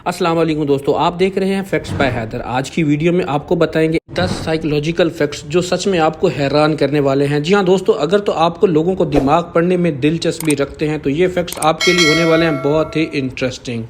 अस्सलाम वालेकुम दोस्तों, आप देख रहे हैं फैक्ट्स बाय हैदर। आज की वीडियो में आपको बताएंगे 10 साइकोलॉजिकल फैक्ट्स जो सच में आपको हैरान करने वाले हैं। जी हाँ दोस्तों, अगर तो आपको लोगों को दिमाग पढ़ने में दिलचस्पी रखते हैं तो ये फैक्ट्स आपके लिए होने वाले हैं बहुत ही इंटरेस्टिंग।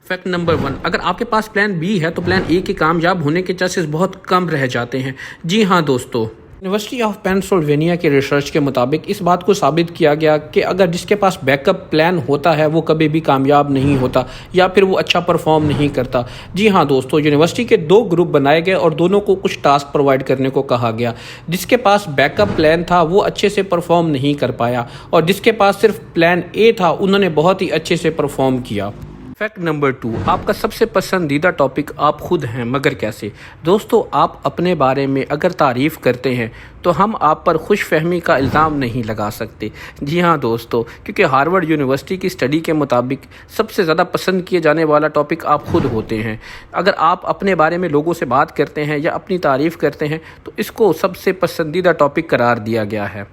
फैक्ट नंबर 1, अगर आपके पास प्लान बी है तो प्लान ए के कामयाब होने के चांसेस बहुत कम रह जाते हैं। जी हाँ दोस्तों, यूनिवर्सिटी ऑफ पेंसिल्वेनिया के रिसर्च के मुताबिक इस बात को साबित किया गया कि अगर जिसके पास बैकअप प्लान होता है वो कभी भी कामयाब नहीं होता या फिर वो अच्छा परफॉर्म नहीं करता। जी हाँ दोस्तों, यूनिवर्सिटी के 2 ग्रुप बनाए गए और दोनों को कुछ टास्क प्रोवाइड करने को कहा गया। जिसके पास बैकअप प्लान था वो अच्छे से परफॉर्म नहीं कर पाया और जिसके पास सिर्फ प्लान ए था उन्होंने बहुत ही अच्छे से परफॉर्म किया। फैक्ट नंबर 2, आपका सबसे पसंदीदा टॉपिक आप खुद हैं मगर कैसे। दोस्तों, आप अपने बारे में अगर तारीफ़ करते हैं तो हम आप पर खुशफहमी का इल्ज़ाम नहीं लगा सकते। जी हाँ दोस्तों, क्योंकि हार्वर्ड यूनिवर्सिटी की स्टडी के मुताबिक सबसे ज़्यादा पसंद किए जाने वाला टॉपिक आप खुद होते हैं। अगर आप अपने बारे में लोगों से बात करते हैं या अपनी तारीफ़ करते हैं तो इसको सबसे पसंदीदा टॉपिक करार दिया गया है।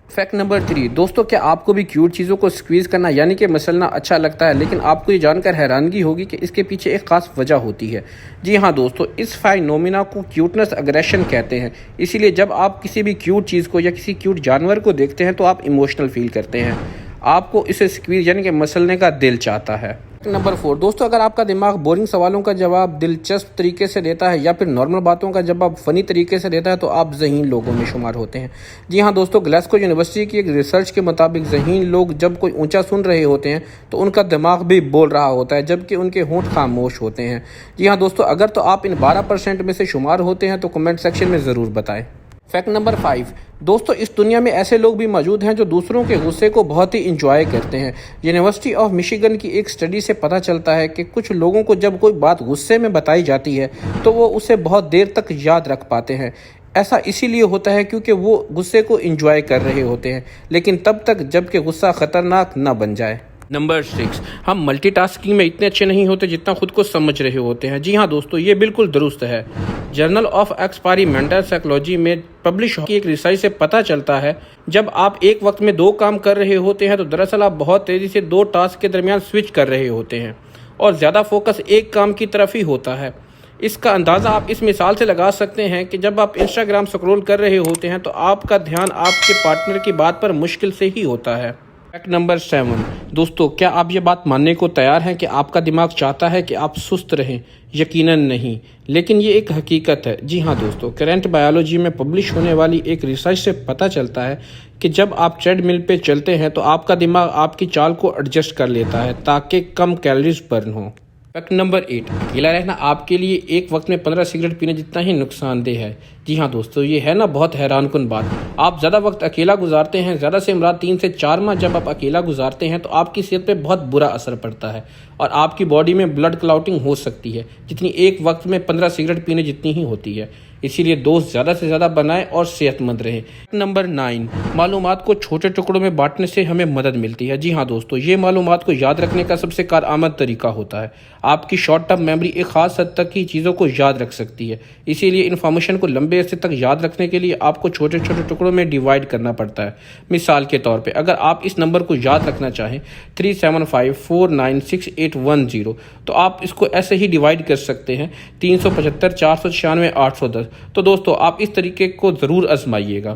फैक्ट नंबर 3, दोस्तों क्या आपको भी क्यूट चीज़ों को स्क्वीज़ करना यानी कि मसलना अच्छा लगता है, लेकिन आपको ये जानकर हैरानगी होगी कि इसके पीछे एक ख़ास वजह होती है। जी हाँ दोस्तों, इस फाइनोमिना को क्यूटनेस एग्रेशन कहते हैं। इसीलिए जब आप किसी भी क्यूट चीज़ को या किसी क्यूट जानवर को देखते हैं तो आप इमोशनल फील करते हैं, आपको इसे स्क्वीज़ यानी कि मसलने का दिल चाहता है। नंबर 4, दोस्तों अगर आपका दिमाग बोरिंग सवालों का जवाब दिलचस्प तरीके से देता है या फिर नॉर्मल बातों का जवाब फनी तरीके से देता है तो आप ज़हीन लोगों में शुमार होते हैं। जी हाँ दोस्तों, ग्लासगो यूनिवर्सिटी की एक रिसर्च के मुताबिक ज़हीन लोग जब कोई ऊंचा सुन रहे होते हैं तो उनका दिमाग भी बोल रहा होता है जबकि उनके होंठ खामोश होते हैं। जी हाँ दोस्तों, अगर तो आप इन 12% में से शुमार होते हैं तो कमेंट सेक्शन में ज़रूर बताएं। फैक्ट नंबर 5, दोस्तों इस दुनिया में ऐसे लोग भी मौजूद हैं जो दूसरों के गुस्से को बहुत ही इंजॉय करते हैं। यूनिवर्सिटी ऑफ मिशिगन की एक स्टडी से पता चलता है कि कुछ लोगों को जब कोई बात गुस्से में बताई जाती है तो वो उसे बहुत देर तक याद रख पाते हैं। ऐसा इसीलिए होता है क्योंकि वो गुस्से को इंजॉय कर रहे होते हैं, लेकिन तब तक जब कि गुस्सा खतरनाक न बन जाए। नंबर 6, हम मल्टीटास्किंग में इतने अच्छे नहीं होते जितना खुद को समझ रहे होते हैं। जी हाँ दोस्तों, ये बिल्कुल दुरुस्त है। जर्नल ऑफ एक्सपेरिमेंटल साइकोलॉजी में पब्लिश की एक रिसर्च से पता चलता है जब आप एक वक्त में 2 काम कर रहे होते हैं तो दरअसल आप बहुत तेज़ी से 2 टास्क के दरमियान स्विच कर रहे होते हैं और ज़्यादा फोकस एक काम की तरफ ही होता है। इसका अंदाज़ा आप इस मिसाल से लगा सकते हैं कि जब आप इंस्टाग्राम स्क्रॉल कर रहे होते हैं तो आपका ध्यान आपके पार्टनर की बात पर मुश्किल से ही होता है। फैक्ट नंबर 7, दोस्तों क्या आप ये बात मानने को तैयार हैं कि आपका दिमाग चाहता है कि आप सुस्त रहें? यकीनन नहीं, लेकिन ये एक हकीकत है। जी हाँ दोस्तों, करंट बायोलॉजी में पब्लिश होने वाली एक रिसर्च से पता चलता है कि जब आप ट्रेडमिल पे चलते हैं तो आपका दिमाग आपकी चाल को एडजस्ट कर लेता है ताकि कम कैलोरीज बर्न हो। फैक्ट नंबर 8, अकेला रहना आपके लिए एक वक्त में 15 सिगरेट पीने जितना ही नुकसानदेह है। जी हाँ दोस्तों, ये है ना बहुत हैरानकुन बात। आप ज़्यादा वक्त अकेला गुजारते हैं, ज़्यादा से मुराद 3 से 4 माह जब आप अकेला गुजारते हैं तो आपकी सेहत पे बहुत बुरा असर पड़ता है और आपकी बॉडी में ब्लड क्लॉटिंग हो सकती है जितनी एक वक्त में 15 सिगरेट पीने जितनी ही होती है। इसीलिए दोस्त ज़्यादा से ज़्यादा बनाएं और सेहतमंद रहें। नंबर 9, मालूमात को छोटे टुकड़ों में बांटने से हमें मदद मिलती है। जी हाँ दोस्तों, ये मालूमात को याद रखने का सबसे कारआमद तरीका होता है। आपकी शॉर्ट टर्म मेमोरी एक खास हद तक की चीज़ों को याद रख सकती है, इसीलिए इन्फॉर्मेशन को लंबे अरसे तक याद रखने के लिए आपको छोटे छोटे टुकड़ों में डिवाइड करना पड़ता है। मिसाल के तौर पे अगर आप इस नंबर को याद रखना चाहें 375496810, तो आप इसको ऐसे ही डिवाइड कर सकते हैं 375 496 810। तो दोस्तों आप इस तरीके को ज़रूर आजमाइएगा।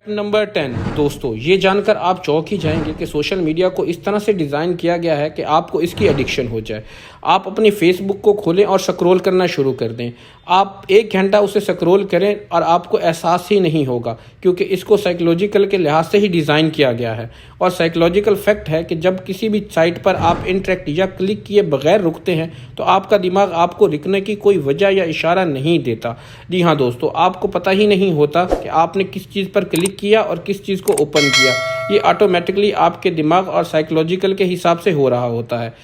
नंबर 10, दोस्तों ये जानकर आप चौंक ही जाएंगे कि सोशल मीडिया को इस तरह से डिज़ाइन किया गया है कि आपको इसकी एडिक्शन हो जाए। आप अपनी फेसबुक को खोलें और स्क्रॉल करना शुरू कर दें। आप 1 घंटा उसे स्क्रॉल करें और आपको एहसास ही नहीं होगा क्योंकि इसको साइकोलॉजिकल के लिहाज से ही डिज़ाइन किया गया है। और साइकोलॉजिकल फैक्ट है कि जब किसी भी साइट पर आप इंटरेक्ट या क्लिक किए बगैर रुकते हैं तो आपका दिमाग आपको रुकने की कोई वजह या इशारा नहीं देता। जी हाँ दोस्तों, आपको पता ही नहीं होता कि आपने किस चीज़ पर क्लिक किया और किस चीज़ को ओपन किया। ये ऑटोमेटिकली आपके दिमाग और साइकोलॉजिकल के हिसाब से हो रहा होता है।